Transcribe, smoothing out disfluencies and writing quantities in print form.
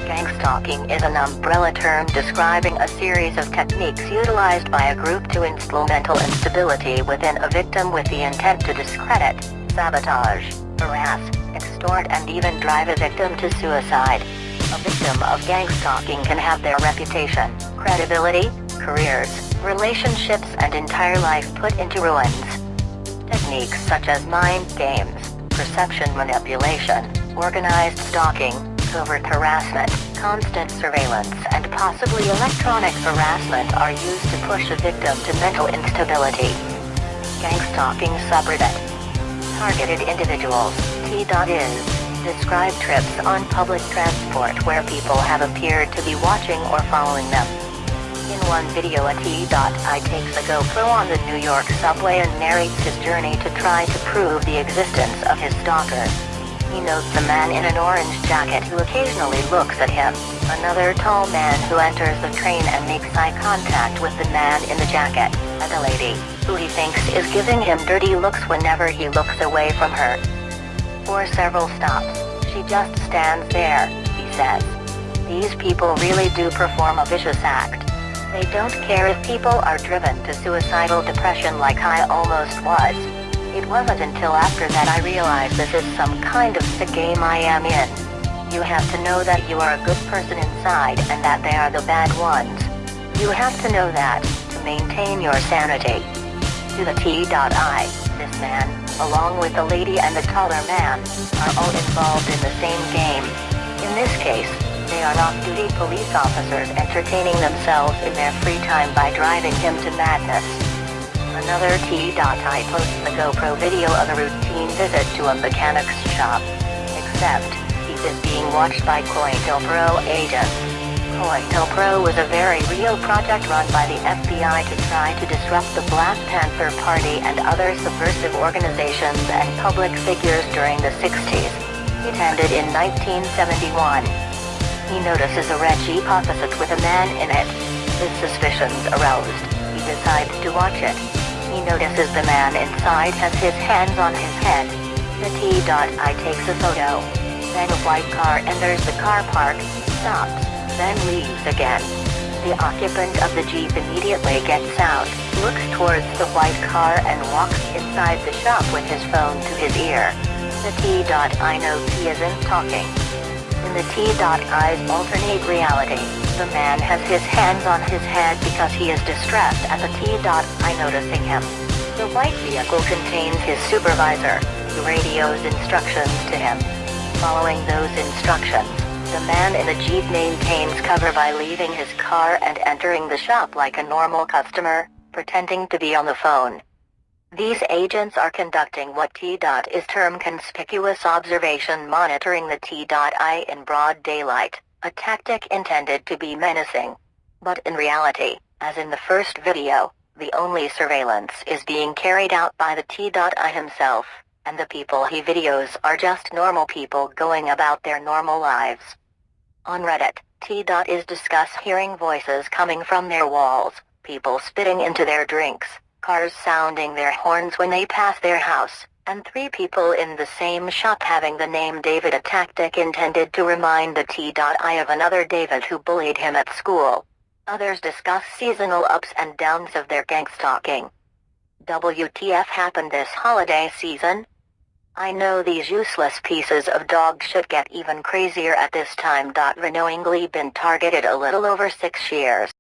Gang-stalking is an umbrella term describing a series of techniques utilized by a group to instill mental instability within a victim with the intent to discredit, sabotage, harass, extort and even drive a victim to suicide. A victim of gang-stalking can have their reputation, credibility, careers, relationships and entire life put into ruins. Techniques such as mind games, perception manipulation, organized stalking, covert harassment, constant surveillance and possibly electronic harassment are used to push a victim to mental instability. Gang-stalking subreddit. Targeted individuals, T.is. Describe trips on public transport where people have appeared to be watching or following them. In one video a T.I takes a GoPro on the New York subway and narrates his journey to try to prove the existence of his stalker. He notes a man in an orange jacket who occasionally looks at him, another tall man who enters the train and makes eye contact with the man in the jacket, and a lady, who he thinks is giving him dirty looks whenever he looks away from her. For several stops, she just stands there, he says. These people really do perform a vicious act. They don't care if people are driven to suicidal depression like I almost was. It wasn't until after that I realized this is some kind of sick game I am in. You have to know that you are a good person inside and that they are the bad ones. You have to know that, to maintain your sanity. To the T.I, this man, along with the lady and the taller man, are all involved in the same game. In this case, they are off-duty police officers entertaining themselves in their free time by driving him to madness. Another T.I posts a GoPro video of a routine visit to a mechanic's shop. Except, he is being watched by COINTELPRO agents. COINTELPRO was a very real project run by the FBI to try to disrupt the Black Panther Party and other subversive organizations and public figures during the 60s. It ended in 1971. He notices a red Jeep opposite with a man in it. His suspicions aroused, he decides to watch it. He notices the man inside has his hands on his head. The T.I takes a photo. Then a white car enters the car park, stops, then leaves again. The occupant of the Jeep immediately gets out, looks towards the white car and walks inside the shop with his phone to his ear. The T.I knows he isn't talking. In the T.I's alternate reality, the man has his hands on his head because he is distressed at the T.I noticing him. The white vehicle contains his supervisor, who radios instructions to him. Following those instructions, the man in the Jeep maintains cover by leaving his car and entering the shop like a normal customer, pretending to be on the phone. These agents are conducting what T.I is termed conspicuous observation, monitoring the T.I in broad daylight, a tactic intended to be menacing. But in reality, as in the first video, the only surveillance is being carried out by the T.I himself, and the people he videos are just normal people going about their normal lives. On Reddit, T.I is discuss hearing voices coming from their walls, people spitting into their drinks, cars sounding their horns when they pass their house, and 3 people in the same shop having the name David, a tactic intended to remind the T.I of another David who bullied him at school. Others discuss seasonal ups and downs of their gang-stalking. WTF happened this holiday season? I know these useless pieces of dog shit get even crazier at this time. Unknowingly been targeted a little over 6 years.